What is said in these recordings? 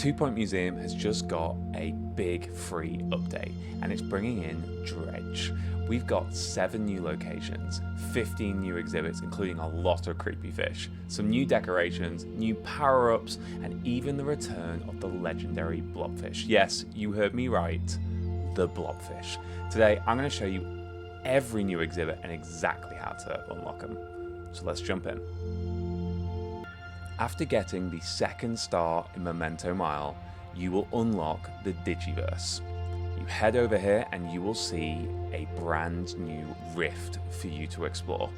Two Point Museum has just got a big free update, and it's bringing in Dredge. We've got 7 new locations, 15 new exhibits, including a lot of creepy fish, some new decorations, new power-ups, and even the return of the legendary Blob Fish. Yes, you heard me right, the Blob Fish. Today, I'm going to show you every new exhibit and exactly how to unlock them. So let's jump in. After getting the 2nd star in Memento Mile, you will unlock the Digiverse. You head over here and you will see a brand new rift for you to explore.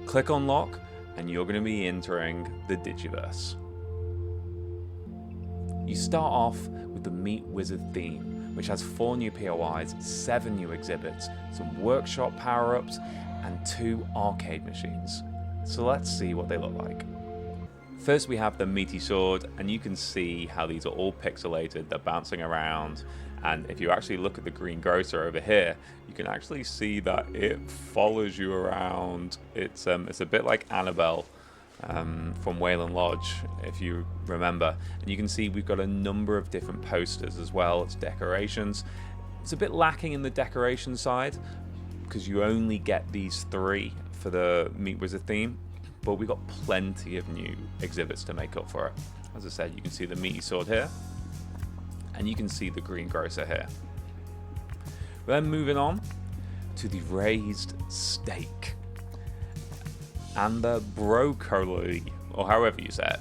Click unlock and you're going to be entering the Digiverse. You start off with the Meet Wizard theme, which has 4 new POIs, 7 new exhibits, some workshop power-ups, and 2 arcade machines. So let's see what they look like. First we have the meaty sword, and you can see how these are all pixelated, they're bouncing around, and if you actually look at the green grocer over here, you can actually see that it follows you around. It's a bit like Annabelle from Wayland Lodge, if you remember, and you can see we've got a number of different posters as well as decorations. It's a bit lacking in the decoration side, because you only get these 3 for the Meet Wizard theme. But we've got plenty of new exhibits to make up for it. As I said, you can see the meaty sword here, and you can see the green grocer here. Then moving on to the raised steak and the broccoli, or however you say it.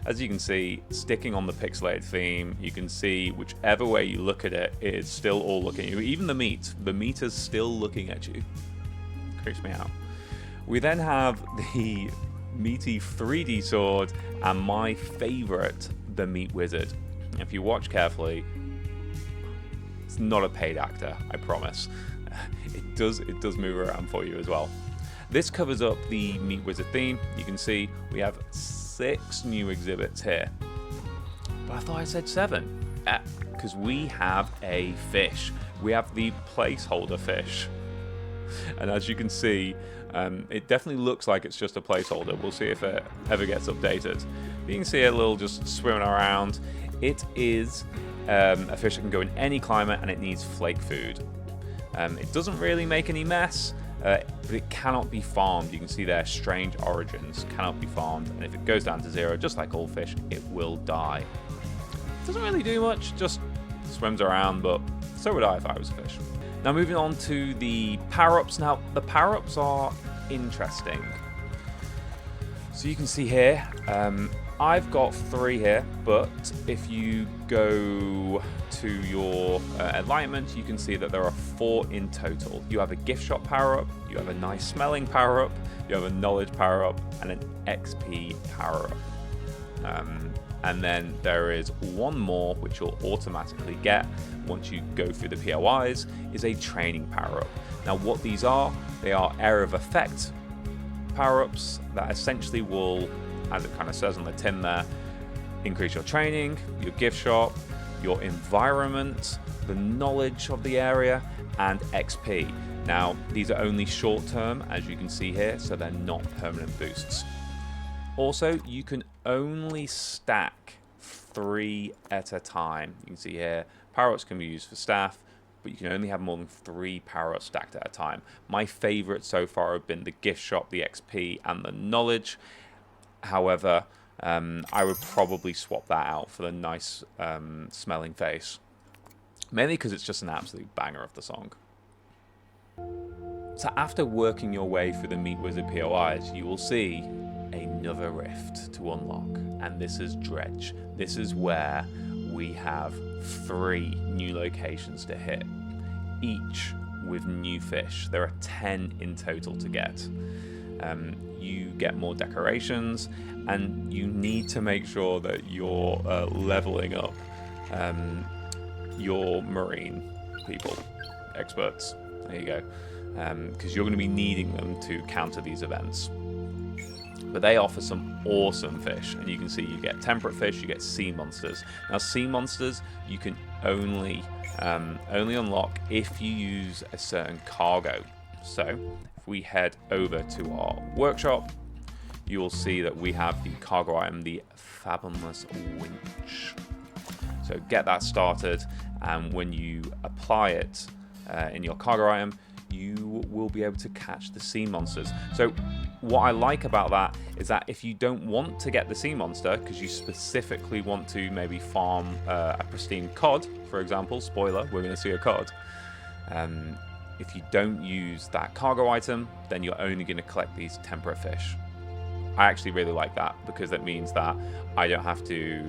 As you can see, sticking on the pixelated theme, you can see whichever way you look at it, it is still all looking at you. Even the meat is still looking at you. Creeps me out. We then have the meaty 3D sword and my favorite, the Meat Wizard. If you watch carefully, it's not a paid actor, I promise. It does move around for you as well. This covers up the Meat Wizard theme. You can see we have 6 new exhibits here. But I thought I said 7. Because we have a fish. We have the placeholder fish. And as you can see, it definitely looks like it's just a placeholder. We'll see if it ever gets updated. You can see a little just swimming around. It is a fish that can go in any climate, and it needs flake food. It doesn't really make any mess, but it cannot be farmed. You can see their strange origins, cannot be farmed, and if it goes down to 0, just like all fish, it will die. It doesn't really do much, just swims around, but so would I if I was a fish. Now moving on to the power-ups. Now the power-ups are interesting. So you can see here, I've got 3 here, but if you go to your enlightenment, you can see that there are 4 in total. You have a gift shop power-up, you have a nice smelling power-up, you have a knowledge power-up, and an XP power-up. And then there is 1 more, which you'll automatically get once you go through the POIs, is a training power-up. Now what these are, they are area of effect power-ups that essentially will, as it kind of says on the tin there, increase your training, your gift shop, your environment, the knowledge of the area, and XP. Now these are only short-term, as you can see here, so they're not permanent boosts. Also, you can only stack 3 at a time. You can see here, power-ups can be used for staff, but you can only have more than 3 power-ups stacked at a time. My favorite so far have been the gift shop, the XP, and the knowledge. However, I would probably swap that out for the nice smelling face. Mainly because it's just an absolute banger of the song. So after working your way through the Meat Wizard POIs, you will see another rift to unlock, and this is Dredge. This is where we have 3 new locations to hit, each with new fish. There are 10 in total to get. You get more decorations, and you need to make sure that you're leveling up your marine people, experts. There you go. Because you're going to be needing them to counter these events. But they offer some awesome fish, and you can see you get temperate fish, you get sea monsters. Now sea monsters you can only unlock if you use a certain cargo. So if we head over to our workshop, you will see that we have the cargo item, the Fathomless Winch. So get that started, and when you apply it in your cargo item, you will be able to catch the sea monsters. So what I like about that is that if you don't want to get the sea monster, because you specifically want to maybe farm a pristine cod, for example, spoiler, we're going to see a cod. If you don't use that cargo item, then you're only going to collect these tempera fish. I actually really like that, because that means that I don't have to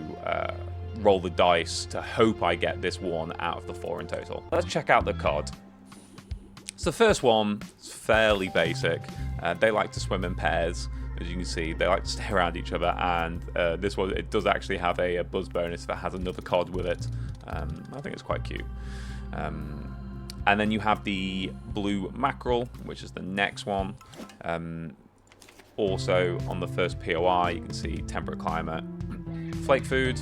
roll the dice to hope I get this one out of the 4 in total. Let's check out the cod. So the first one is fairly basic. They like to swim in pairs, as you can see. They like to stay around each other, and this one, it does actually have a buzz bonus that has another cod with it. I think it's quite cute. And then you have the blue mackerel, which is the next one. Also on the first POI, you can see temperate climate, flake food,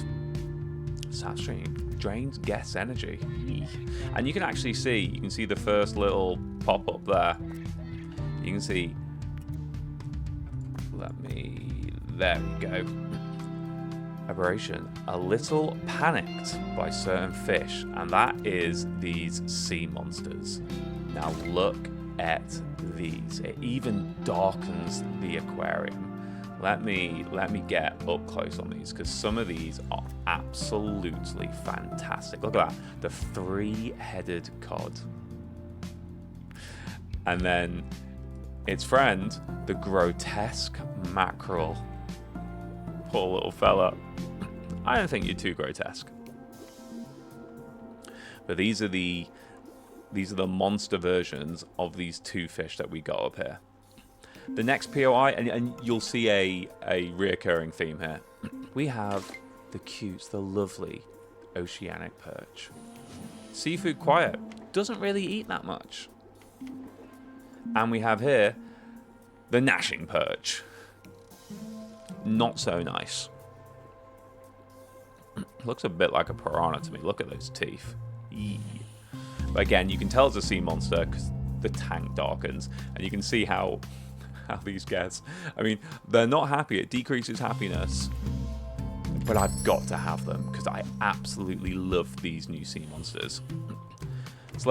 sad stream, drains guess energy. And you can actually see, you can see the first little pop up there. You can see, there we go. Aberration, a little panicked by certain fish, and that is these sea monsters. Now look at these. It even darkens the aquarium. Let me get up close on these, because some of these are absolutely fantastic. Look at that, the 3-headed cod. And then its friend, the grotesque mackerel. Poor little fella. I don't think you're too grotesque. But these are the monster versions of these 2 fish that we got up here. The next POI, and you'll see a reoccurring theme here. We have the cute, the lovely oceanic perch. Seafood quiet, doesn't really eat that much. And we have here the gnashing perch. Not so nice. Looks a bit like a piranha to me. Look at those teeth. Eee. But again, you can tell it's a sea monster because the tank darkens, and you can see how these guys, I mean, they're not happy. It decreases happiness, but I've got to have them because I absolutely love these new sea monsters. So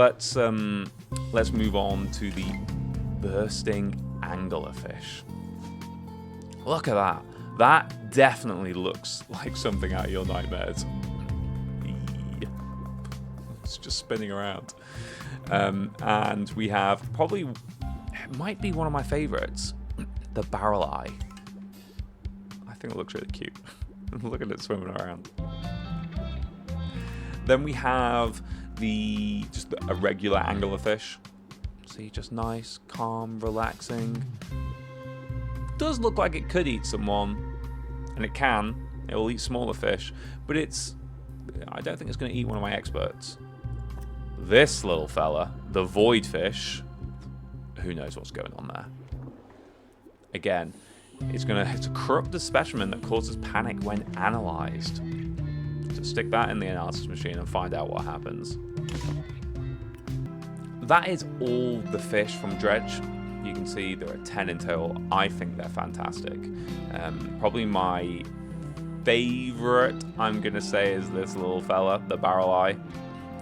let's move on to the bursting anglerfish. Look at that. That definitely looks like something out of your nightmares. It's just spinning around. And we have probably, it might be one of my favorites, the barrel eye. I think it looks really cute. Look at it swimming around. Then we have just a regular anglerfish. See, just nice, calm, relaxing. Does look like it could eat someone, and it can. It will eat smaller fish, but I don't think it's going to eat one of my experts. This little fella, the void fish, who knows what's going on there. Again, it's a corrupted specimen that causes panic when analyzed. So stick that in the analysis machine and find out what happens. That is all the fish from Dredge. You can see there are 10 in total. I think they're fantastic. Probably my favorite, I'm gonna say, is this little fella, the barrel eye.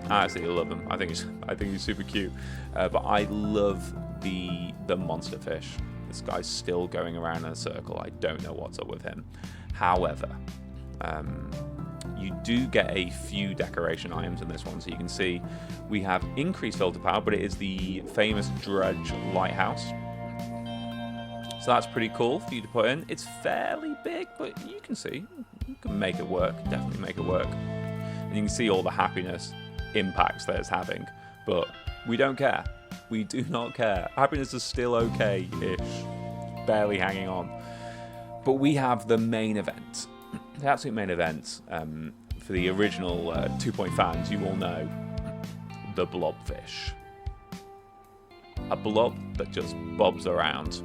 I absolutely love him. I think he's super cute. But I love the monster fish. This guy's still going around in a circle. I don't know what's up with him. However, you do get a few decoration items in this one. So you can see we have increased filter power, but it is the famous Dredge lighthouse. So that's pretty cool for you to put in. It's fairly big, but you can see, you can make it work, definitely make it work. And you can see all the happiness impacts that it's having, but we don't care. We do not care. Happiness is still okay-ish, barely hanging on. But we have the main event, the absolute main event. For the original 2 Point fans, you all know the Blob Fish. A blob that just bobs around.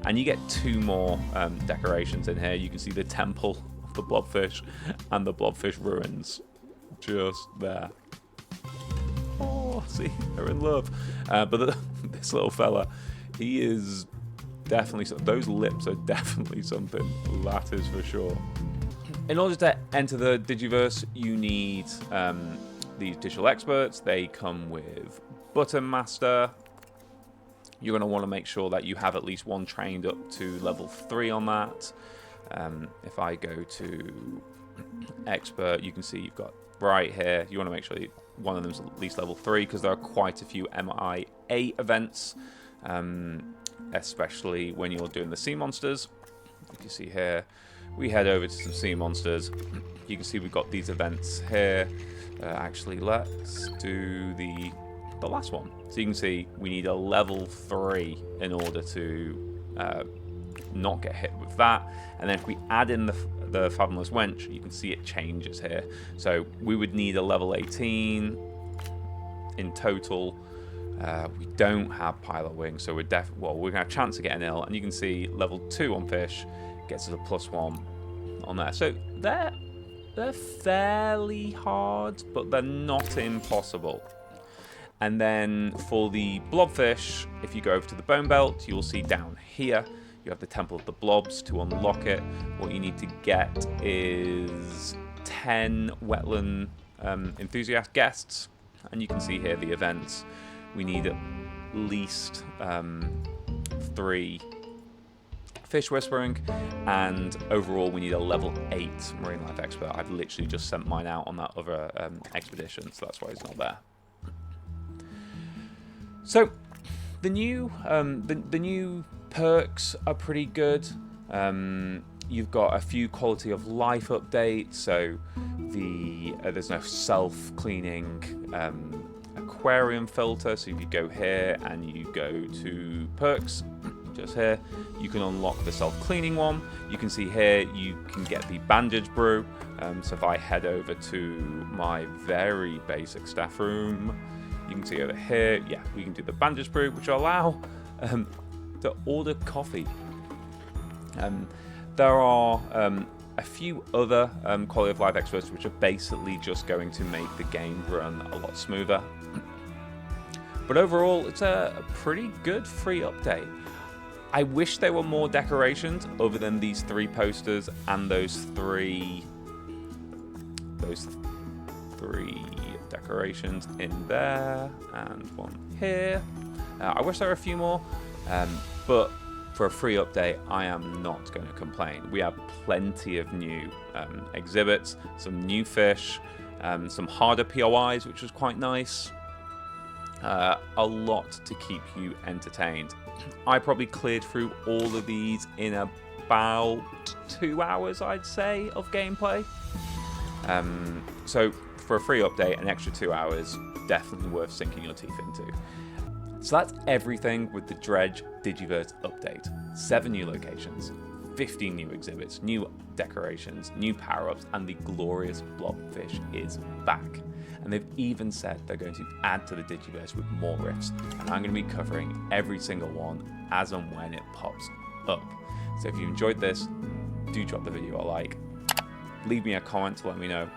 And you get 2 more decorations in here. You can see the temple of the blobfish and the blobfish ruins just there. Oh, see, they're in love. But this little fella, he is definitely, those lips are definitely something, that is for sure. In order to enter the Digiverse, you need these digital experts. They come with Button Master. You're going to want to make sure that you have at least one trained up to level 3 on that. If I go to expert, you can see you've got right here. You want to make sure one of them is at least level 3 because there are quite a few MIA events, especially when you're doing the sea monsters. You can see here, we head over to some sea monsters. You can see we've got these events here. Actually, let's do the last one. So you can see we need a level 3 in order to not get hit with that. And then if we add in the Fathomless Wench, you can see it changes here. So we would need a level 18 in total. We don't have Pilot Wing, so we're going to have a chance of getting ill. And you can see level 2 on fish gets us a +1 on there. So they're fairly hard, but they're not impossible. And then for the Blob Fish, if you go over to the Bone Belt, you'll see down here, you have the Temple of the Blobs. To unlock it, what you need to get is 10 wetland enthusiast guests. And you can see here the events. We need at least 3 Fish Whispering, and overall we need a level 8 Marine Life Expert. I've literally just sent mine out on that other expedition, so that's why he's not there. So the new perks are pretty good. You've got a few quality of life updates. So there's no self-cleaning aquarium filter. So if you go here and you go to perks, just here, you can unlock the self-cleaning one. You can see here you can get the bandage brew. So if I head over to my very basic staff room, you can see over here, yeah, we can do the bandage brew, which will allow to order coffee. There are a few other quality of life experts which are basically just going to make the game run a lot smoother. But overall, it's a pretty good free update. I wish there were more decorations other than these 3 posters and those three decorations in there and one here. I wish there were a few more, but for a free update, I am not going to complain. We have plenty of new exhibits, some new fish, some harder POIs, which was quite nice. A lot to keep you entertained. I probably cleared through all of these in about 2 hours, I'd say, of gameplay. So for a free update, an extra 2 hours, definitely worth sinking your teeth into. So that's everything with the DREDGE Digiverse update. 7 new locations, 15 new exhibits, new decorations, new power-ups, and the glorious Blob Fish is back. And they've even said they're going to add to the Digiverse with more rifts, and I'm going to be covering every single one as and when it pops up. So if you enjoyed this, do drop the video a like. Leave me a comment to let me know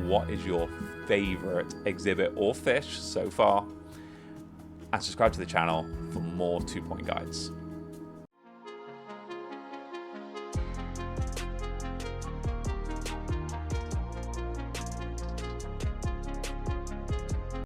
what is your favorite exhibit or fish so far, and subscribe to the channel for more 2-point guides.